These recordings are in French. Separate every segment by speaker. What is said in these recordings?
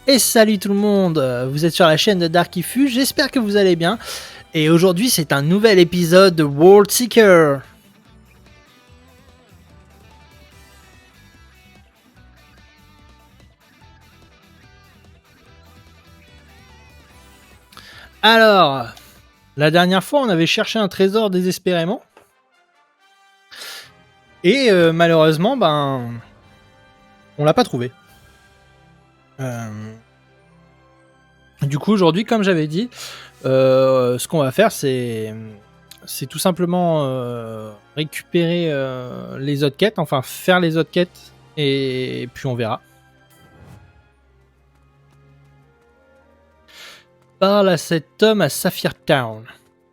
Speaker 1: Et salut tout le monde, vous êtes sur la chaîne de Darkifu, j'espère que vous allez bien. Et aujourd'hui c'est un nouvel épisode de World Seeker. Alors, la dernière fois on avait cherché un trésor désespérément. Et malheureusement, on l'a pas trouvé. Du coup aujourd'hui, comme j'avais dit, ce qu'on va faire c'est tout simplement récupérer les autres quêtes, enfin faire les autres quêtes et puis on verra. Parle à cet homme à Saphir Town.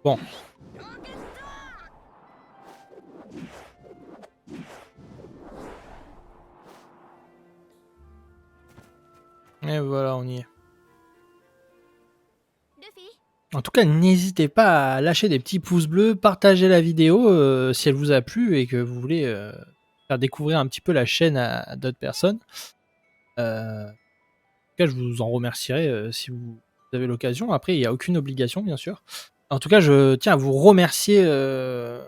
Speaker 1: Bon. Et voilà, on y est. En tout cas, n'hésitez pas à lâcher des petits pouces bleus, partager la vidéo si elle vous a plu et que vous voulez faire découvrir un petit peu la chaîne à d'autres personnes. En tout cas, je vous en remercierai si vous avez l'occasion. Après, il n'y a aucune obligation, bien sûr. En tout cas, je tiens à vous remercier de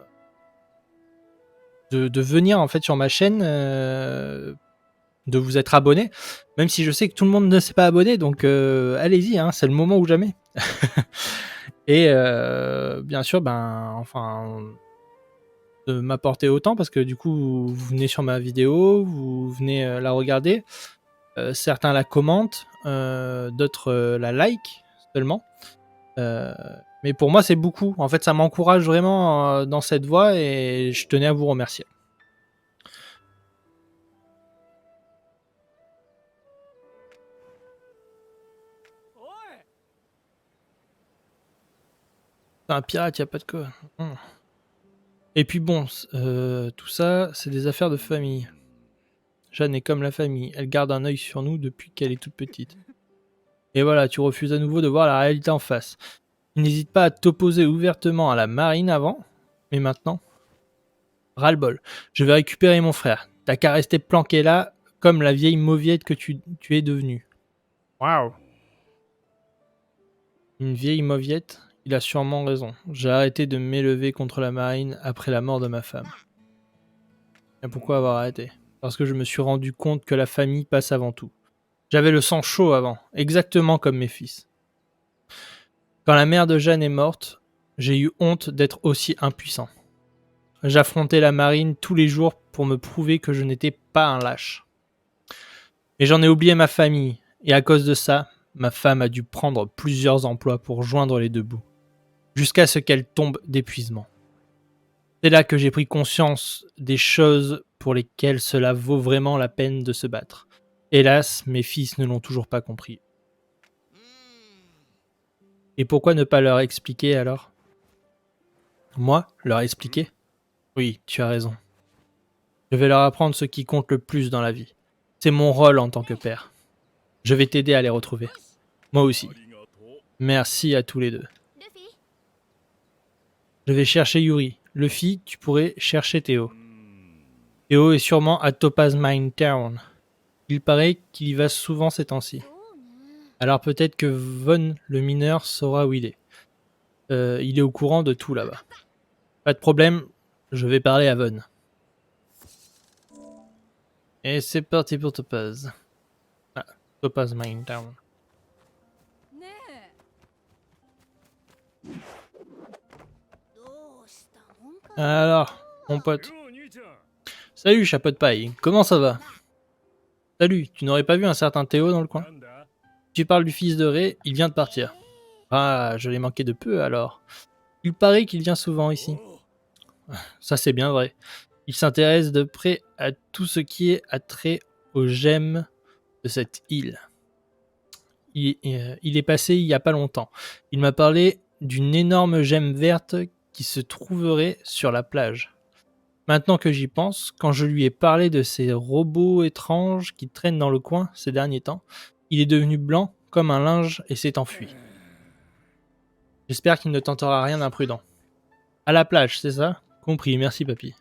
Speaker 1: venir en fait sur ma chaîne, de vous être abonné, même si je sais que tout le monde ne s'est pas abonné, donc allez-y, hein, c'est le moment ou jamais. Et bien sûr, de m'apporter autant, parce que du coup, vous venez sur ma vidéo, vous venez la regarder, certains la commentent, d'autres la like seulement. Mais pour moi, c'est beaucoup. En fait, ça m'encourage vraiment dans cette voie et je tenais à vous remercier. C'est un pirate, y a pas de quoi. Et puis bon, tout ça, c'est des affaires de famille. Jeanne est comme la famille, elle garde un œil sur nous depuis qu'elle est toute petite. Et voilà, tu refuses à nouveau de voir la réalité en face. Tu n'hésites pas à t'opposer ouvertement à la marine avant, mais maintenant, ras-le-bol. Je vais récupérer mon frère. T'as qu'à rester planqué là, comme la vieille mauviette que tu es devenue. Waouh. Une vieille mauviette? Il a sûrement raison. J'ai arrêté de m'élever contre la marine après la mort de ma femme. Et pourquoi avoir arrêté? Parce que je me suis rendu compte que la famille passe avant tout. J'avais le sang chaud avant, exactement comme mes fils. Quand la mère de Jeanne est morte, j'ai eu honte d'être aussi impuissant. J'affrontais la marine tous les jours pour me prouver que je n'étais pas un lâche. Mais j'en ai oublié ma famille, et à cause de ça, ma femme a dû prendre plusieurs emplois pour joindre les deux bouts, jusqu'à ce qu'elle tombe d'épuisement. C'est là que j'ai pris conscience des choses pour lesquelles cela vaut vraiment la peine de se battre. Hélas, mes fils ne l'ont toujours pas compris. Et pourquoi ne pas leur expliquer alors? Moi, leur expliquer? Oui, tu as raison. Je vais leur apprendre ce qui compte le plus dans la vie. C'est mon rôle en tant que père. Je vais t'aider à les retrouver. Moi aussi. Merci à tous les deux. Je vais chercher Yuri. Luffy, tu pourrais chercher Théo. Théo est sûrement à Topaz Mine Town. Il paraît qu'il y va souvent ces temps-ci. Alors peut-être que Von, le mineur, saura où il est. Il est au courant de tout là-bas. Pas de problème, je vais parler à Von. Et c'est parti pour Topaz. Ah, Topaz Mine Town. Alors, mon pote. Salut, chapeau de paille. Comment ça va? Salut, tu n'aurais pas vu un certain Théo dans le coin? Tu parles du fils de Ré, il vient de partir. Ah, je l'ai manqué de peu alors. Il paraît qu'il vient souvent ici. Ça c'est bien vrai. Il s'intéresse de près à tout ce qui est attrait aux gemmes de cette île. Il est passé il y a pas longtemps. Il m'a parlé d'une énorme gemme verte qui se trouverait sur la plage. Maintenant que j'y pense, quand je lui ai parlé de ces robots étranges qui traînent dans le coin ces derniers temps, il est devenu blanc comme un linge et s'est enfui. J'espère qu'il ne tentera rien d'imprudent. À la plage, c'est ça? Compris, merci papy.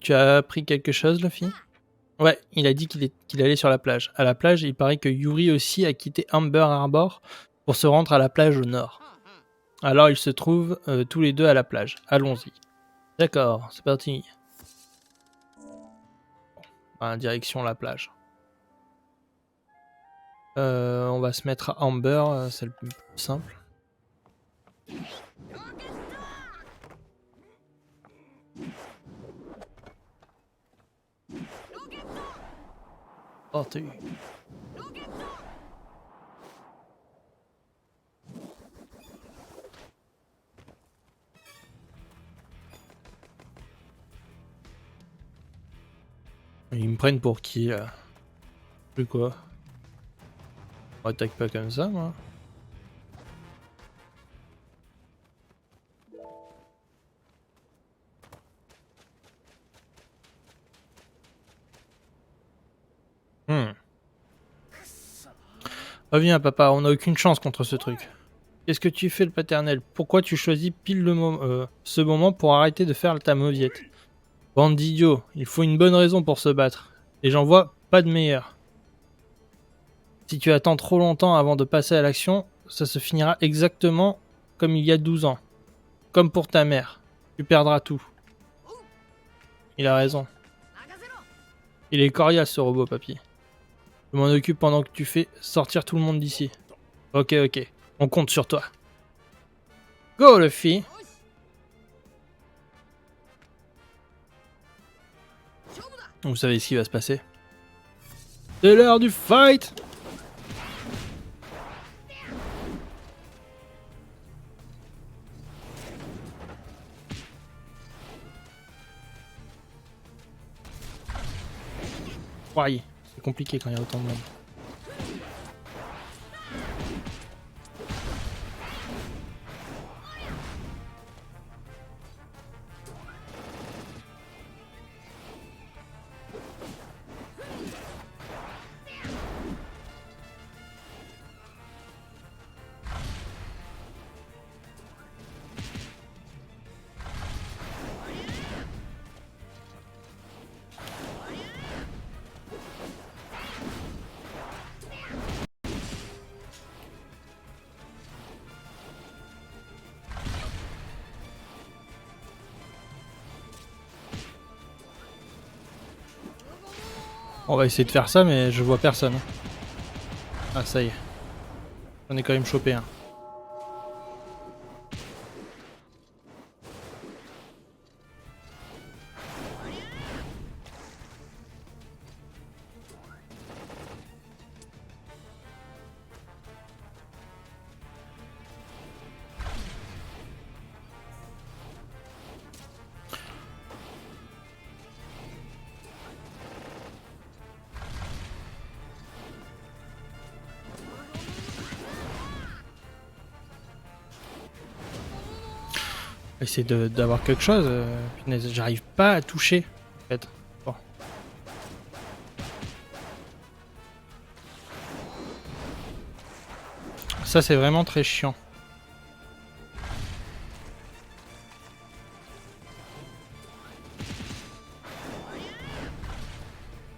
Speaker 1: Tu as appris quelque chose, Luffy? Ouais, il a dit qu'il allait sur la plage. À la plage, il paraît que Yuri aussi a quitté Amber Harbor pour se rendre à la plage au nord. Alors ils se trouvent tous les deux à la plage. Allons-y. D'accord, c'est parti. Direction la plage. On va se mettre à Amber, c'est le plus simple. Oh, t'as eu. Ils me prennent pour qui là? Plus quoi? On attaque pas comme ça, moi. Reviens, papa, on n'a aucune chance contre ce truc. Qu'est-ce que tu fais, le paternel? Pourquoi tu choisis pile ce moment pour arrêter de faire ta mauviette? Bande d'idiots, il faut une bonne raison pour se battre. Et j'en vois pas de meilleure. Si tu attends trop longtemps avant de passer à l'action, ça se finira exactement comme il y a 12 ans. Comme pour ta mère. Tu perdras tout. Il a raison. Il est coriace, ce robot, papy. Je m'en occupe pendant que tu fais sortir tout le monde d'ici. Ok, ok. On compte sur toi. Go, Luffy! Vous savez ce qui va se passer. C'est l'heure du fight! Croyez, c'est compliqué quand il y a autant de monde. On va essayer de faire ça, mais je vois personne. Ah, ça y est. J'en ai quand même chopé un. Essayer d'avoir quelque chose. Punaise, j'arrive pas à toucher. En fait. Bon. Ça, c'est vraiment très chiant.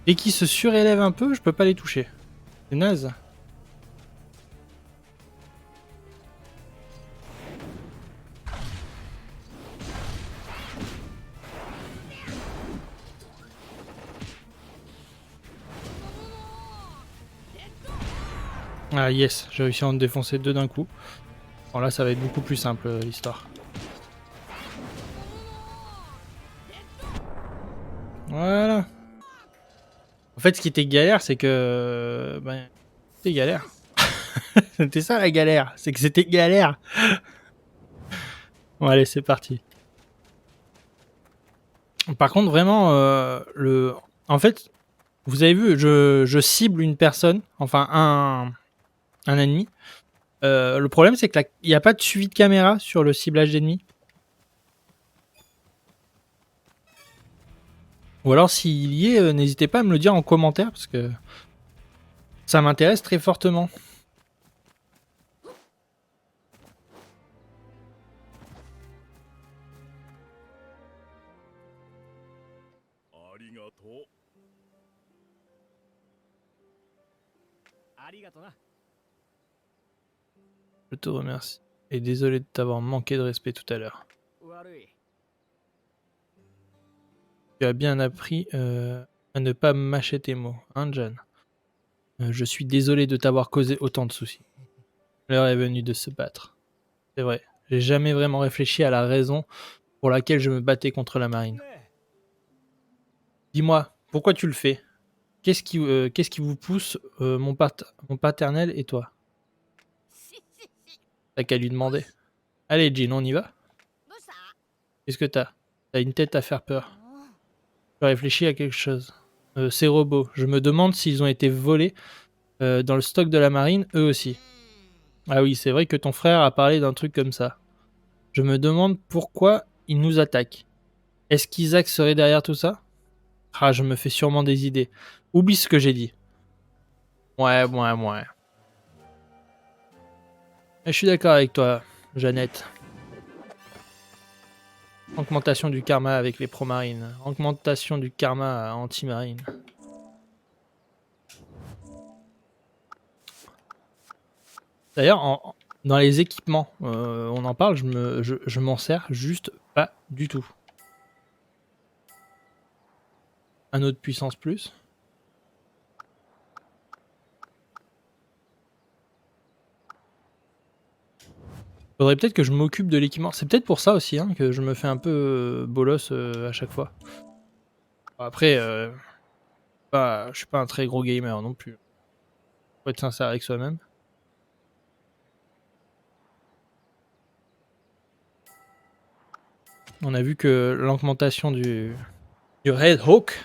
Speaker 1: Dès qu'ils se surélèvent un peu, je peux pas les toucher. C'est naze. Ah yes, j'ai réussi à en défoncer deux d'un coup. Bon là ça va être beaucoup plus simple l'histoire. Voilà. En fait ce qui était galère c'est que... Ben, c'était galère. C'était ça la galère, c'est que c'était galère. Bon allez c'est parti. Par contre vraiment En fait, vous avez vu, je cible une personne, enfin un ennemi. Le problème c'est que il n'y a pas de suivi de caméra sur le ciblage d'ennemis. Ou alors s'il y est, n'hésitez pas à me le dire en commentaire parce que ça m'intéresse très fortement. Je te remercie. Et désolé de t'avoir manqué de respect tout à l'heure. Tu as bien appris à ne pas mâcher tes mots, hein, John? Je suis désolé de t'avoir causé autant de soucis. L'heure est venue de se battre. C'est vrai, j'ai jamais vraiment réfléchi à la raison pour laquelle je me battais contre la marine. Dis-moi, pourquoi tu le fais? Qu'est-ce qui vous pousse, mon paternel et toi? T'as qu'à lui demander. Allez, Jean, on y va? Qu'est-ce que t'as? T'as une tête à faire peur. Je réfléchis à quelque chose. Ces robots, je me demande s'ils ont été volés dans le stock de la marine, eux aussi. Ah oui, c'est vrai que ton frère a parlé d'un truc comme ça. Je me demande pourquoi ils nous attaquent. Est-ce qu'Isaac serait derrière tout ça? Ah, je me fais sûrement des idées. Oublie ce que j'ai dit. Ouais. Je suis d'accord avec toi, Jeannette. Augmentation du karma avec les pro-marines. Augmentation du karma anti-marine. D'ailleurs, dans les équipements, on en parle, je m'en sers juste pas du tout. Un autre puissance plus. Faudrait peut-être que je m'occupe de l'équipement. C'est peut-être pour ça aussi hein, que je me fais un peu bolos à chaque fois. Après, je suis pas un très gros gamer non plus. Faut être sincère avec soi-même. On a vu que l'augmentation du Red Hawk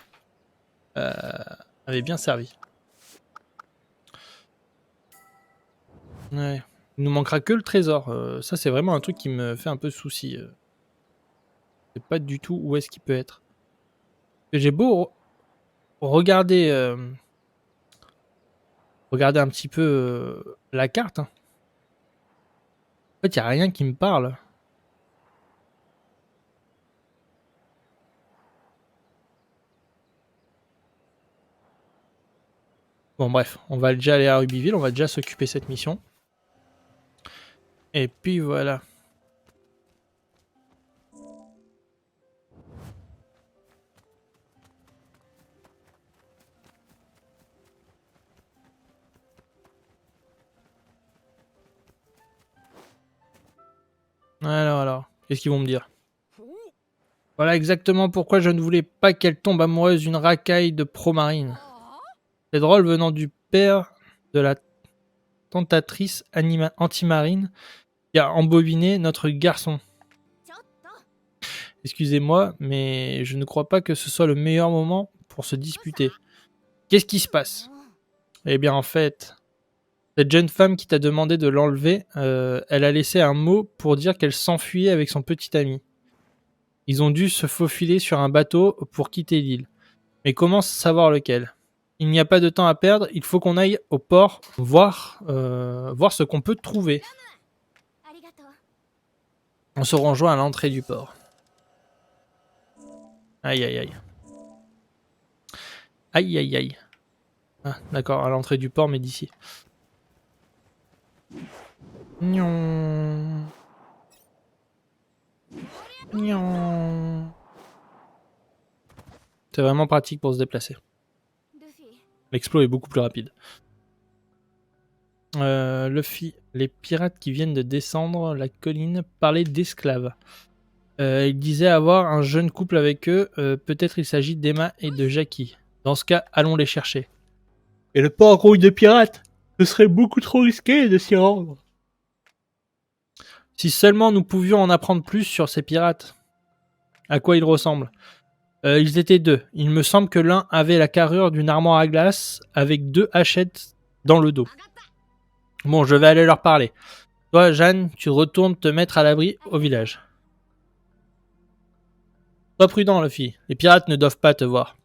Speaker 1: avait bien servi. Ouais. Il nous manquera que le trésor. Ça, c'est vraiment un truc qui me fait un peu souci. Je sais pas du tout où est-ce qu'il peut être. J'ai beau regarder, regarder un petit peu la carte. Hein. En fait, il n'y a rien qui me parle. Bon, bref, on va déjà aller à Rubyville. On va déjà s'occuper de cette mission. Et puis voilà. Alors, qu'est-ce qu'ils vont me dire? Voilà exactement pourquoi je ne voulais pas qu'elle tombe amoureuse d'une racaille de pro-marine. C'est drôle venant du père de la tentatrice anti-marine qui a embobiné notre garçon. Excusez-moi, mais je ne crois pas que ce soit le meilleur moment pour se disputer. Qu'est-ce qui se passe? Eh bien, en fait, cette jeune femme qui t'a demandé de l'enlever, elle a laissé un mot pour dire qu'elle s'enfuyait avec son petit ami. Ils ont dû se faufiler sur un bateau pour quitter l'île. Mais comment savoir lequel? Il n'y a pas de temps à perdre, il faut qu'on aille au port voir ce qu'on peut trouver. On se rejoint à l'entrée du port. Aïe aïe aïe. Aïe aïe aïe. Ah, d'accord, à l'entrée du port, mais d'ici. Nion. Nion. C'est vraiment pratique pour se déplacer. L'explo est beaucoup plus rapide. Luffy, les pirates qui viennent de descendre la colline parlaient d'esclaves. Ils disaient avoir un jeune couple avec eux. Peut-être il s'agit d'Emma et de Jackie. Dans ce cas, allons les chercher. Et le port grouille de pirates. Ce serait beaucoup trop risqué de s'y rendre. Si seulement nous pouvions en apprendre plus sur ces pirates. À quoi ils ressemblent. Ils étaient deux. Il me semble que l'un avait la carrure d'une armoire à glace avec 2 hachettes dans le dos. Bon, je vais aller leur parler. Toi, Jeanne, tu retournes te mettre à l'abri au village. Sois prudent, Luffy. Les pirates ne doivent pas te voir.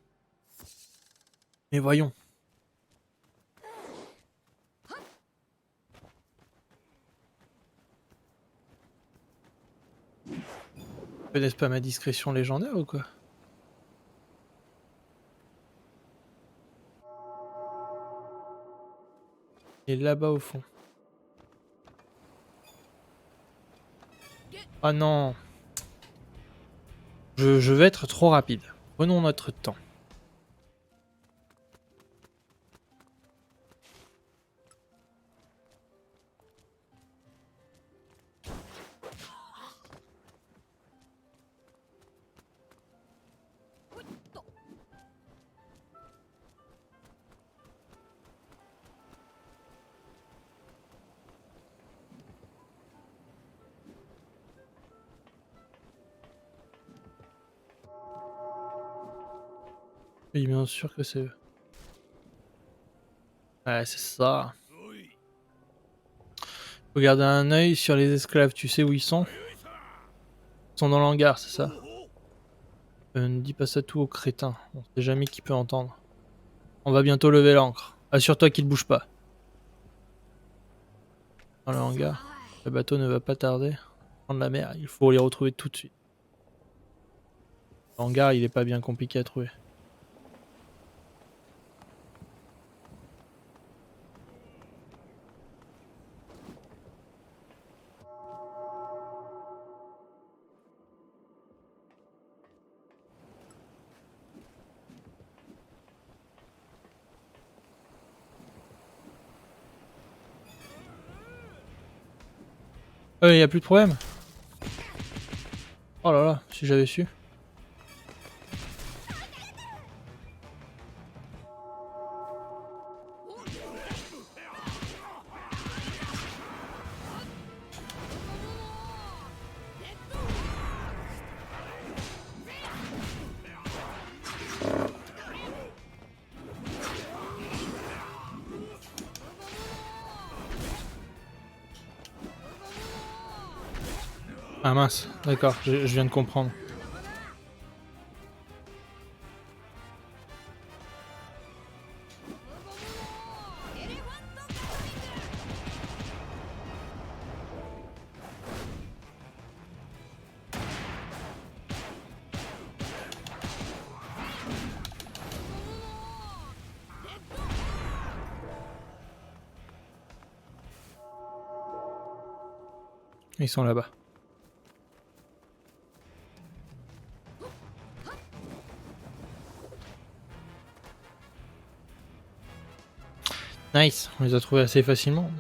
Speaker 1: Mais voyons. Ils connaissent pas ma discrétion légendaire ou quoi? Et là-bas au fond. Ah non. Je vais être trop rapide. Prenons notre temps. Oui, bien sûr que c'est eux. Ouais, c'est ça. Faut garder un œil sur les esclaves. Tu sais où ils sont? Ils sont dans l'hangar, c'est ça? Ne dis pas ça tout aux crétins. On sait jamais qui peut entendre. On va bientôt lever l'ancre. Assure-toi qu'il bouge pas. Dans le hangar. Le bateau ne va pas tarder. Prendre la mer. Il faut les retrouver tout de suite. Le hangar, il est pas bien compliqué à trouver. Y a plus de problème. Oh là là, si j'avais su. Ah mince, d'accord, je viens de comprendre. Ils sont là-bas. Nice, on les a trouvés assez facilement.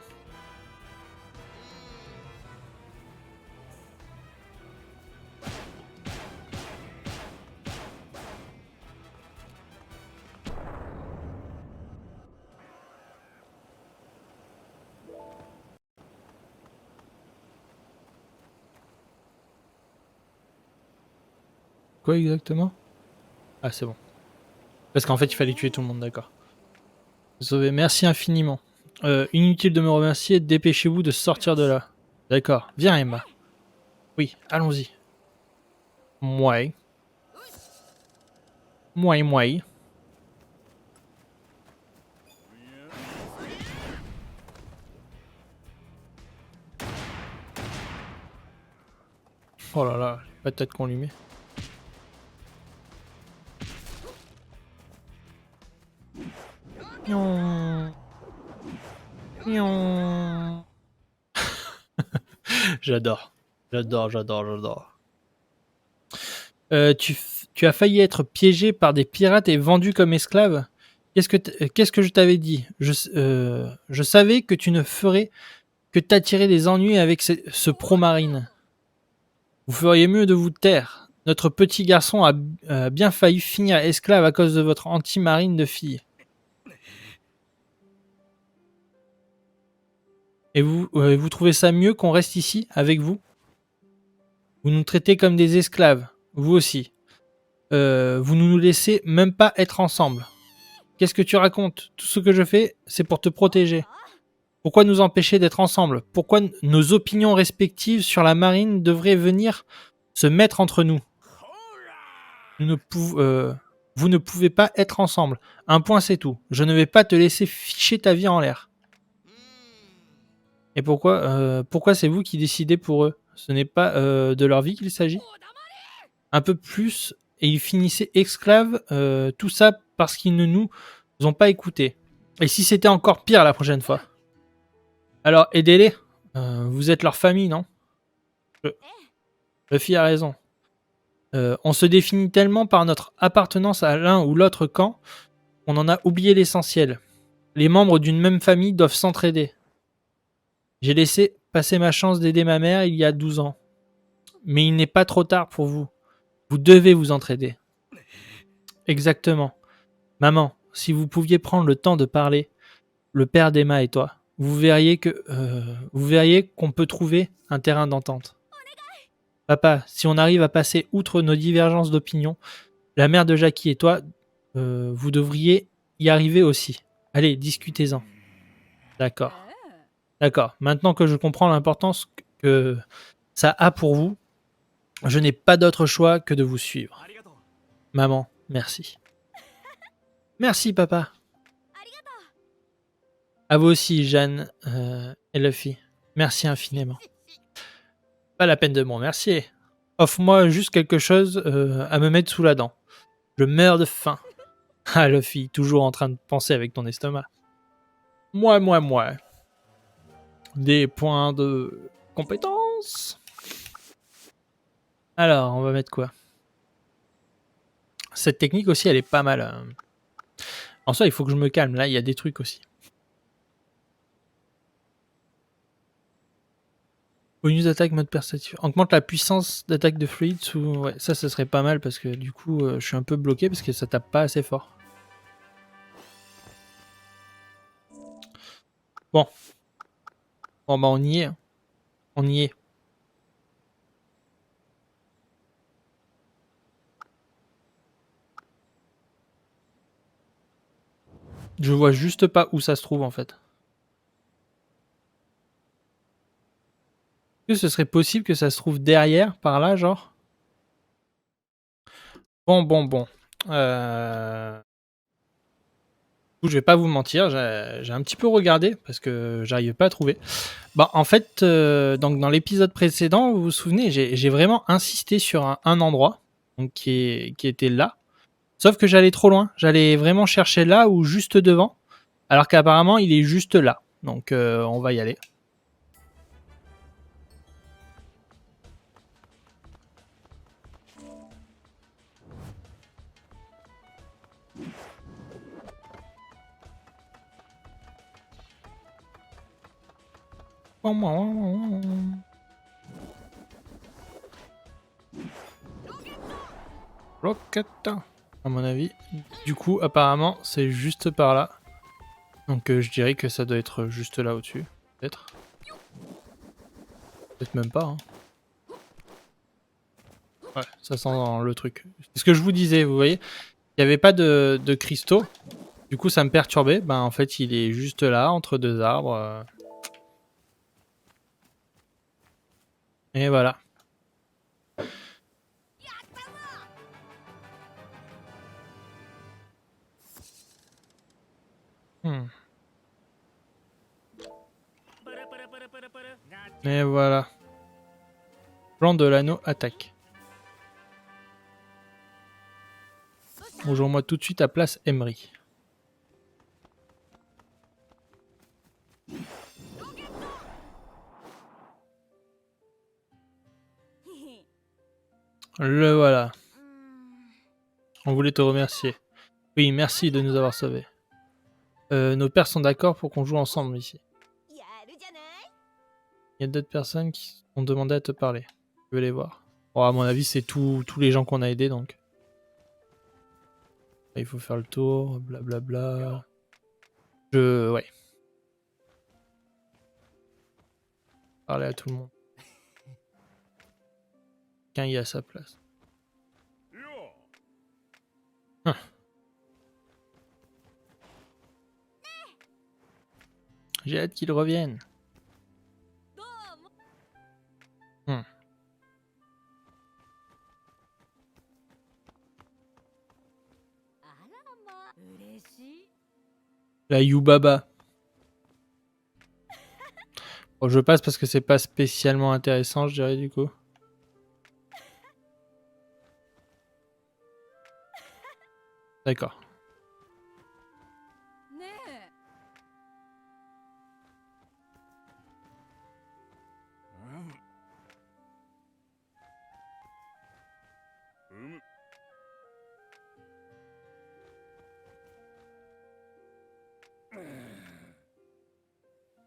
Speaker 1: Quoi exactement? Ah c'est bon. Parce qu'en fait il fallait tuer tout le monde, d'accord. Sauvé, merci infiniment. Inutile de me remercier, dépêchez-vous de sortir de là. D'accord, viens Emma. Oui, allons-y. Mouais. Mouais, mouais. Oh là là, pas de tête qu'on lui met. Nion. Nion. J'adore. J'adore, j'adore, j'adore. Tu as failli être piégé par des pirates et vendu comme esclave. Qu'est-ce que je t'avais dit? Je savais que tu ne ferais que t'attirer des ennuis avec ce pro-marine. Vous feriez mieux de vous taire. Notre petit garçon a bien failli finir esclave à cause de votre anti-marine de fille. Et vous trouvez ça mieux qu'on reste ici avec vous? Vous nous traitez comme des esclaves, vous aussi. Vous ne nous laissez même pas être ensemble. Qu'est-ce que tu racontes? Tout ce que je fais, c'est pour te protéger. Pourquoi nous empêcher d'être ensemble? Pourquoi nos opinions respectives sur la marine devraient venir se mettre entre nous? Vous ne pouvez pas être ensemble. Un point, c'est tout. Je ne vais pas te laisser ficher ta vie en l'air. Et pourquoi c'est vous qui décidez pour eux? Ce n'est pas de leur vie qu'il s'agit? Un peu plus, et ils finissaient esclaves, tout ça parce qu'ils ne nous ont pas écoutés. Et si c'était encore pire la prochaine fois? Alors, aidez-les. Vous êtes leur famille, non? Luffy a raison. On se définit tellement par notre appartenance à l'un ou l'autre camp qu'on en a oublié l'essentiel. Les membres d'une même famille doivent s'entraider. J'ai laissé passer ma chance d'aider ma mère il y a 12 ans. Mais il n'est pas trop tard pour vous. Vous devez vous entraider. Exactement. Maman, si vous pouviez prendre le temps de parler, le père d'Emma et toi, vous verriez qu'on peut trouver un terrain d'entente. Papa, si on arrive à passer outre nos divergences d'opinion, la mère de Jackie et toi, vous devriez y arriver aussi. Allez, discutez-en. D'accord. D'accord. Maintenant que je comprends l'importance que ça a pour vous, je n'ai pas d'autre choix que de vous suivre. Maman, merci. Merci, papa. À vous aussi, Jeanne et Luffy. Merci infiniment. Pas la peine de me remercier. Offre-moi juste quelque chose à me mettre sous la dent. Je meurs de faim. Ah, Luffy, toujours en train de penser avec ton estomac. Moi. Des points de compétence. Alors, on va mettre quoi? Cette technique aussi, elle est pas mal. En soi, il faut que je me calme. Là, il y a des trucs aussi. Bonus d'attaque, mode perceptif. Augmente la puissance d'attaque de fluide. Ouais, ça serait pas mal parce que du coup, je suis un peu bloqué parce que ça tape pas assez fort. Bon. Bon, bah, on y est. Hein. On y est. Je vois juste pas où ça se trouve en fait. Est-ce que ce serait possible que ça se trouve derrière, par là, genre? Bon. Je vais pas vous mentir, j'ai un petit peu regardé parce que j'arrivais pas à trouver. Bah, en fait, donc dans l'épisode précédent, vous vous souvenez, j'ai vraiment insisté sur un endroit donc qui était là. Sauf que j'allais trop loin. J'allais vraiment chercher là ou juste devant. Alors qu'apparemment, il est juste là. Donc, on va y aller. Rocket. À mon avis. Du coup, apparemment, c'est juste par là. Donc, je dirais que ça doit être juste là au-dessus. Peut-être. Peut-être même pas. Hein. Ouais, ça sent le truc. C'est ce que je vous disais, vous voyez. Il n'y avait pas de cristaux. Du coup, ça me perturbait. Ben, en fait, il est juste là, entre deux arbres. Et voilà. Et voilà. Plan de l'anneau attaque. Rejoins-moi tout de suite à place Emery. Le voilà. On voulait te remercier. Oui, merci de nous avoir sauvés. Nos pères sont d'accord pour qu'on joue ensemble ici. Il y a d'autres personnes qui ont demandé à te parler. Je veux les voir. Bon, à mon avis, c'est tous les gens qu'on a aidés, donc. Il faut faire le tour, blablabla. Ouais. Parler à tout le monde. Chacun y a sa place. Hein. J'ai hâte qu'ils reviennent. La Yubaba. Bon, je passe parce que c'est pas spécialement intéressant, je dirais, du coup. D'accord.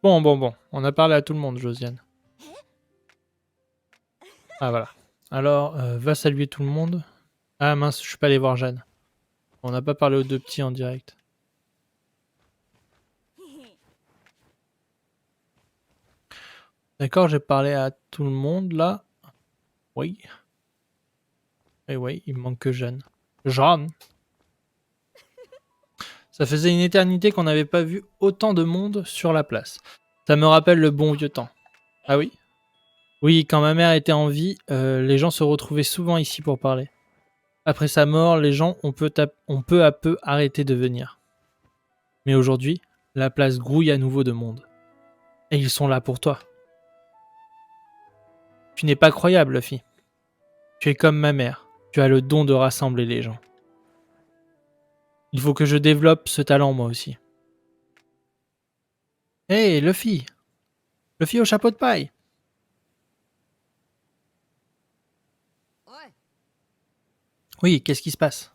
Speaker 1: Bon. On a parlé à tout le monde, Josiane. Ah, voilà. Alors, va saluer tout le monde. Ah mince, je suis pas allé voir Jeanne. On n'a pas parlé aux deux petits en direct. D'accord, j'ai parlé à tout le monde, là. Oui. Et oui, il me manque que Jeanne. Jeanne! Ça faisait une éternité qu'on n'avait pas vu autant de monde sur la place. Ça me rappelle le bon vieux temps. Ah oui? Oui, quand ma mère était en vie, les gens se retrouvaient souvent ici pour parler. Après sa mort, les gens ont peu à peu arrêté de venir. Mais aujourd'hui, la place grouille à nouveau de monde. Et ils sont là pour toi. Tu n'es pas croyable, Luffy. Tu es comme ma mère. Tu as le don de rassembler les gens. Il faut que je développe ce talent moi aussi. Hé, Luffy! Luffy au chapeau de paille! Oui, qu'est-ce qui se passe?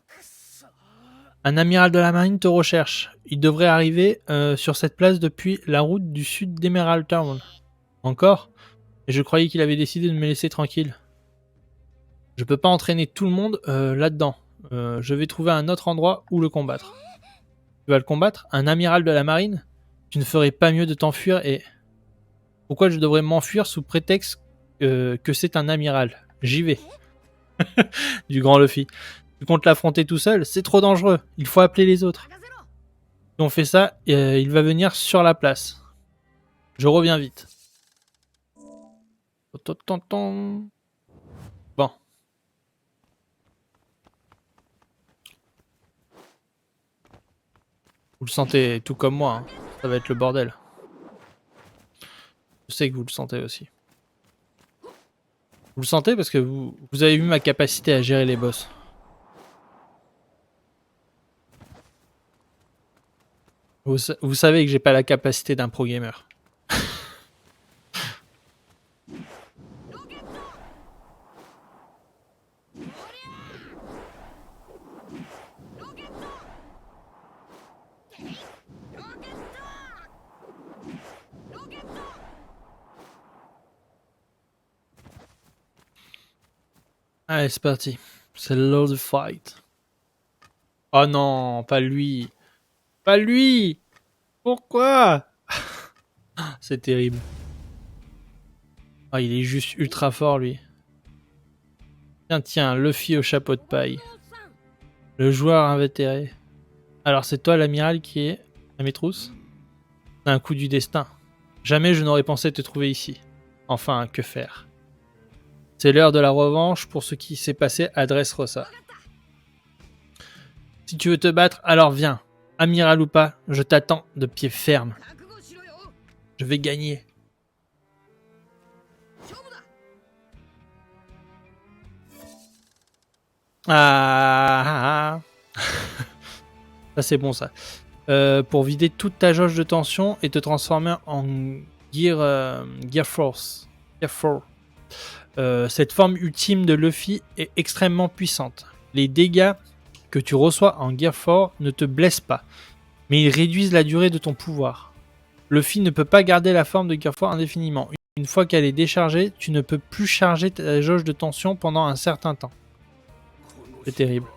Speaker 1: Un amiral de la marine te recherche. Il devrait arriver sur cette place depuis la route du sud d'Emerald Town. Encore? Et je croyais qu'il avait décidé de me laisser tranquille. Je peux pas entraîner tout le monde là-dedans. Je vais trouver un autre endroit où le combattre. Tu vas le combattre? Un amiral de la marine? Tu ne ferais pas mieux de t'enfuir et... Pourquoi je devrais m'enfuir sous prétexte que c'est un amiral? J'y vais. Du grand Luffy. Tu comptes l'affronter tout seul? C'est trop dangereux. Il faut appeler les autres. Si on fait ça, il va venir sur la place. Je reviens vite. Bon. Vous le sentez tout comme moi. Hein. Ça va être le bordel. Je sais que vous le sentez aussi. Vous le sentez parce que vous avez vu ma capacité à gérer les boss. Vous savez que j'ai pas la capacité d'un pro gamer. Allez, c'est parti. C'est l'heure du fight. Oh non, pas lui. Pas lui. Pourquoi? C'est terrible. Ah, il est juste ultra fort, lui. Tiens, Luffy au chapeau de paille. Le joueur invétéré. Alors, c'est toi l'amiral qui est à mes trousses? C'est un coup du destin. Jamais je n'aurais pensé te trouver ici. Enfin, que faire? C'est l'heure de la revanche pour ce qui s'est passé à Dressrosa. Si tu veux te battre, alors viens. Amiral ou pas, je t'attends de pied ferme. Je vais gagner. Ah. Ça c'est bon ça. Pour vider toute ta jauge de tension et te transformer en Gear Force. Gear 4. Cette forme ultime de Luffy est extrêmement puissante. Les dégâts que tu reçois en Gear 4 ne te blessent pas, mais ils réduisent la durée de ton pouvoir. Luffy ne peut pas garder la forme de Gear 4 indéfiniment. Une fois qu'elle est déchargée, tu ne peux plus charger ta jauge de tension pendant un certain temps. C'est terrible.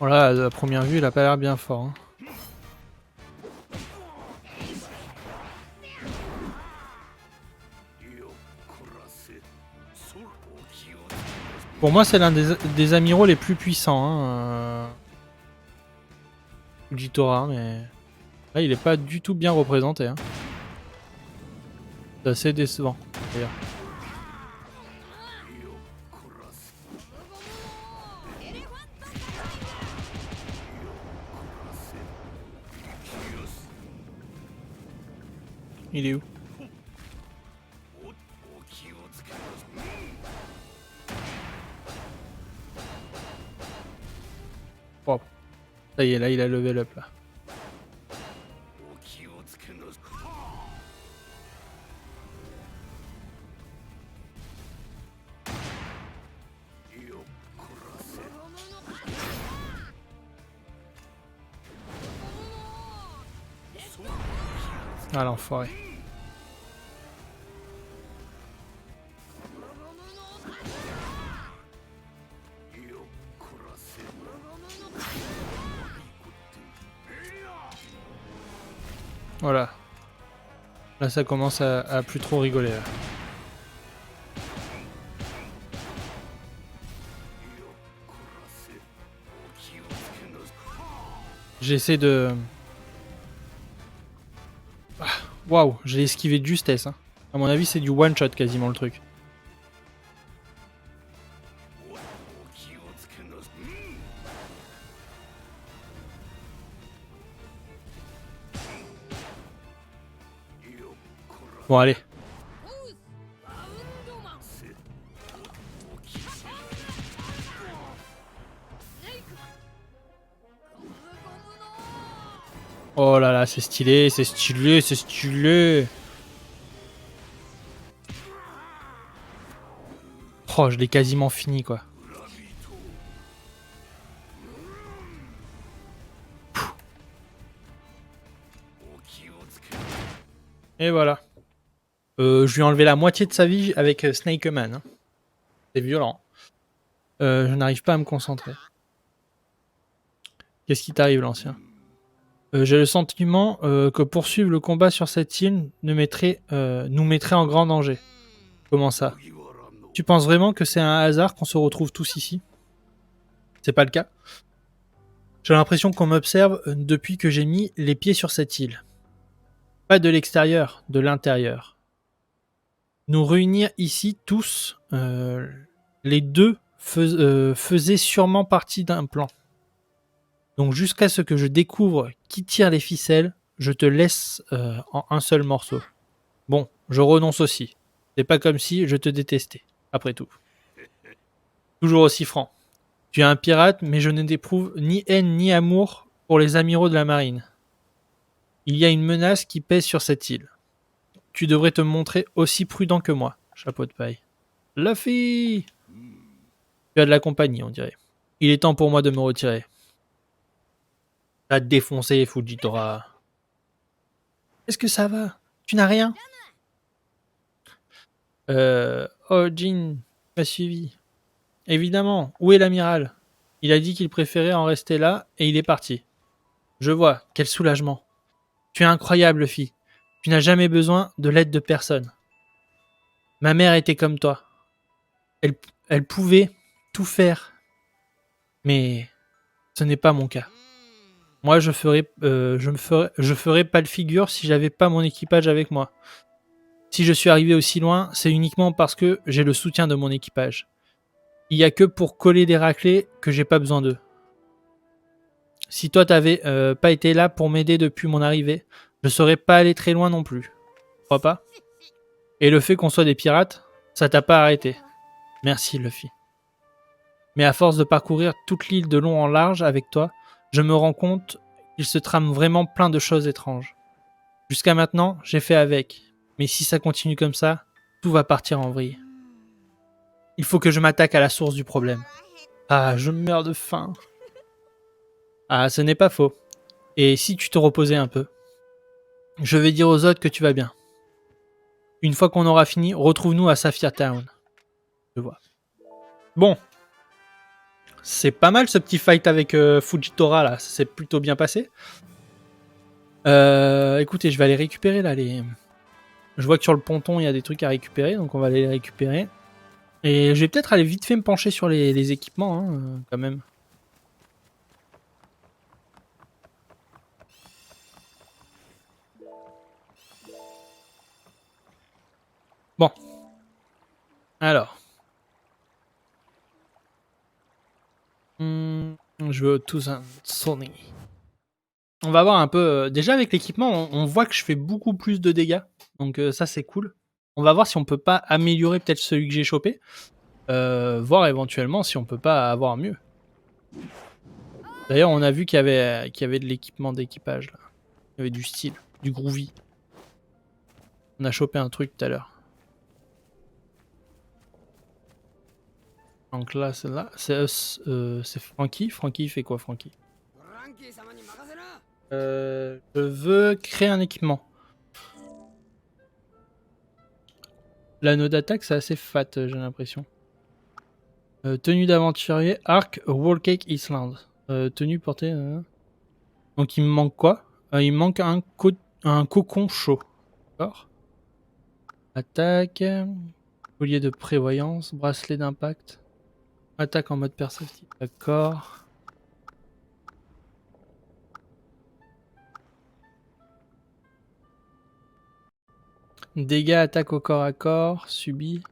Speaker 1: Voilà, à première vue, il a pas l'air bien fort. Hein. Pour moi, c'est l'un des amiraux les plus puissants. Hein. Fujitora, mais là, il est pas du tout bien représenté. Hein. C'est assez décevant, d'ailleurs. Il est où? Wow. Ça y est, là, il a level up, là. Ah, l'enfoiré. Voilà. Là, ça commence à plus trop rigoler, là. J'essaie de... Ah, waouh, j'ai esquivé de justesse. Hein. À mon avis, c'est du one-shot quasiment le truc. Bon, allez. Oh là là, c'est stylé, c'est stylé, c'est stylé. Oh, je l'ai quasiment fini, quoi. Et voilà. Je lui ai enlevé la moitié de sa vie avec Snakeman. Hein. C'est violent. Je n'arrive pas à me concentrer. Qu'est-ce qui t'arrive, l'ancien? J'ai le sentiment que poursuivre le combat sur cette île nous mettrait en grand danger. Comment ça? Tu penses vraiment que c'est un hasard qu'on se retrouve tous ici? C'est pas le cas. J'ai l'impression qu'on m'observe depuis que j'ai mis les pieds sur cette île. Pas de l'extérieur, de l'intérieur. Nous réunir ici tous, les deux faisaient sûrement partie d'un plan. Donc jusqu'à ce que je découvre qui tire les ficelles, je te laisse en un seul morceau. Bon, je renonce aussi. C'est pas comme si je te détestais, après tout. Toujours aussi franc. Tu es un pirate, mais je n'éprouve ni haine ni amour pour les amiraux de la marine. Il y a une menace qui pèse sur cette île. Tu devrais te montrer aussi prudent que moi, chapeau de paille. Luffy! Tu as de la compagnie, on dirait. Il est temps pour moi de me retirer. T'as défoncé, Fujitora. Est-ce que ça va? Tu n'as rien? Oh, Jin m'a suivi. Évidemment, où est l'amiral? Il a dit qu'il préférait en rester là et il est parti. Je vois, quel soulagement. Tu es incroyable, fille. Tu n'as jamais besoin de l'aide de personne. Ma mère était comme toi. Elle, elle pouvait tout faire, mais ce n'est pas mon cas. Moi, je ferais pas de figure si j'avais pas mon équipage avec moi. Si je suis arrivé aussi loin, c'est uniquement parce que j'ai le soutien de mon équipage. Il y a que pour coller des raclés que j'ai pas besoin d'eux. Si toi t'avais pas été là pour m'aider depuis mon arrivée, je serais pas allé très loin non plus. Tu crois pas? Et le fait qu'on soit des pirates, ça t'a pas arrêté. Merci Luffy. Mais à force de parcourir toute l'île de long en large avec toi, je me rends compte qu'il se trame vraiment plein de choses étranges. Jusqu'à maintenant, j'ai fait avec. Mais si ça continue comme ça, tout va partir en vrille. Il faut que je m'attaque à la source du problème. Ah, je meurs de faim. Ah, ce n'est pas faux. Et si tu te reposais un peu? Je vais dire aux autres que tu vas bien. Une fois qu'on aura fini, retrouve-nous à Sapphire Town. Je vois. Bon. C'est pas mal ce petit fight avec Fujitora là, ça s'est plutôt bien passé. Écoutez, je vais aller récupérer là les... Je vois que sur le ponton il y a des trucs à récupérer, donc on va aller les récupérer. Et je vais peut-être aller vite fait me pencher sur les équipements hein, quand même. Bon. Alors. Je veux tous un Sony. On va voir un peu. Déjà avec l'équipement, on voit que je fais beaucoup plus de dégâts. Donc ça c'est cool. On va voir si on peut pas améliorer peut-être celui que j'ai chopé. Voir éventuellement si on peut pas avoir mieux. D'ailleurs on a vu qu'il y avait de l'équipement d'équipage là. Il y avait du style, du groovy. On a chopé un truc tout à l'heure. Donc là, c'est là. C'est Frankie. Frankie, il fait quoi, Frankie? Je veux créer un équipement. L'anneau d'attaque, c'est assez fat, j'ai l'impression. Tenue d'aventurier, arc, wall cake Island. Tenue portée. Donc il me manque quoi? Il me manque un cocon chaud. D'accord. Attaque. Collier de prévoyance, bracelet d'impact. Attaque en mode perceptif. D'accord. Dégâts, attaque au corps à corps, subi.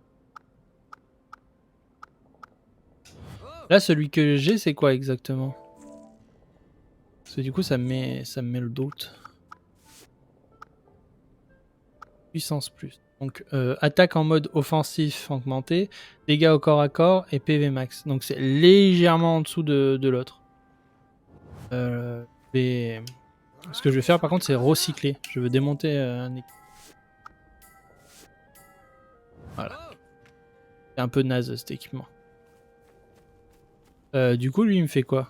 Speaker 1: Là, celui que j'ai, c'est quoi exactement? Parce que du coup, ça me met le doute. Puissance plus. Donc, attaque en mode offensif augmenté, dégâts au corps à corps et PV max. Donc, c'est légèrement en dessous de l'autre. Ce que je vais faire, par contre, c'est recycler. Je veux démonter un équipement. Voilà. C'est un peu naze, cet équipement. Du coup, lui, il me fait quoi?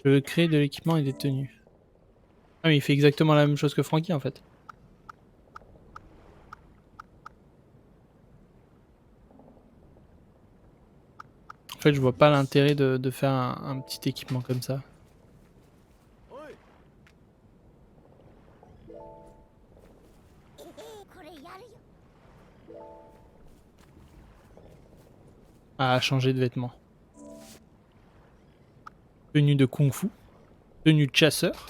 Speaker 1: Je veux créer de l'équipement et des tenues. Ah, mais il fait exactement la même chose que Frankie, en fait. En fait, je vois pas l'intérêt de faire un petit équipement comme ça. Ah, changer de vêtements. Tenue de kung-fu. Tenue de chasseur.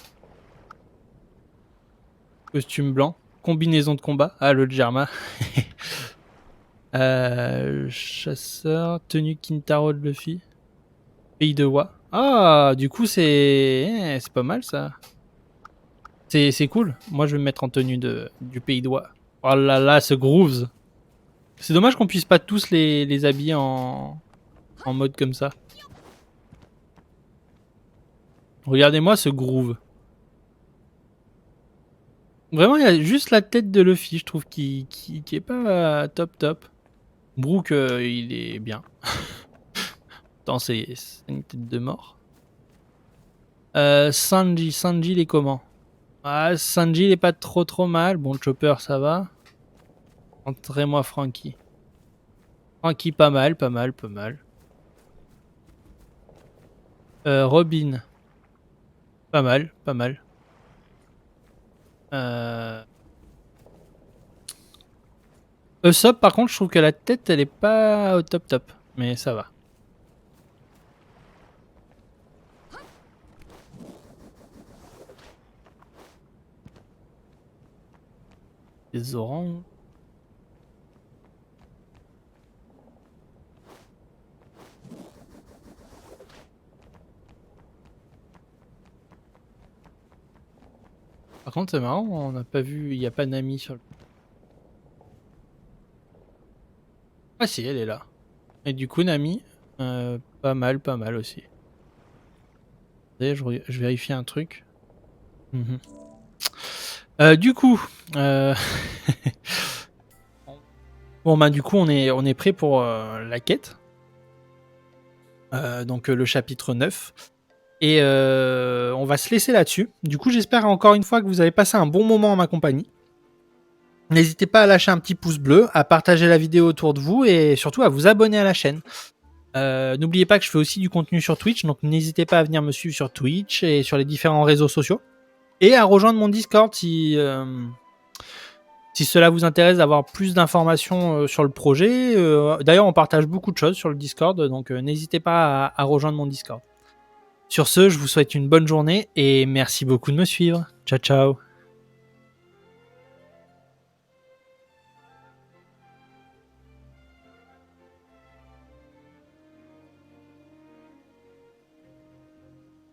Speaker 1: Costume blanc. Combinaison de combat. Ah, le Germa. Chasseur. Tenue Kintaro de Luffy. Pays de Wa. Ah, du coup, c'est pas mal ça. C'est cool. Moi, je vais me mettre en tenue du pays de Wa. Oh là là, ce grooves. C'est dommage qu'on puisse pas tous les habiller en mode comme ça. Regardez-moi ce groove. Vraiment, il y a juste la tête de Luffy, je trouve, qui est pas top. Brook, il est bien. Attends, c'est une tête de mort. Sanji, il est comment? Ah, Sanji, il est pas trop mal. Bon, Chopper, ça va. Entrez-moi Frankie. Frankie, pas mal. Robin. Pas mal. Usopp, par contre, je trouve que la tête, elle est pas au top. Mais ça va. Les oranges. Par contre, c'est marrant, on n'a pas vu, il n'y a pas Nami sur le... Ah si, elle est là. Et du coup, Nami, pas mal aussi. D'ailleurs, je vérifie un truc. Du coup, bon bah du coup, on est prêt pour la quête. Donc le chapitre 9. Et on va se laisser là-dessus. Du coup, j'espère encore une fois que vous avez passé un bon moment en ma compagnie. N'hésitez pas à lâcher un petit pouce bleu, à partager la vidéo autour de vous et surtout à vous abonner à la chaîne. N'oubliez pas que je fais aussi du contenu sur Twitch, donc n'hésitez pas à venir me suivre sur Twitch et sur les différents réseaux sociaux. Et à rejoindre mon Discord si cela vous intéresse d'avoir plus d'informations sur le projet. D'ailleurs, on partage beaucoup de choses sur le Discord, donc n'hésitez pas à rejoindre mon Discord. Sur ce, je vous souhaite une bonne journée et merci beaucoup de me suivre. Ciao.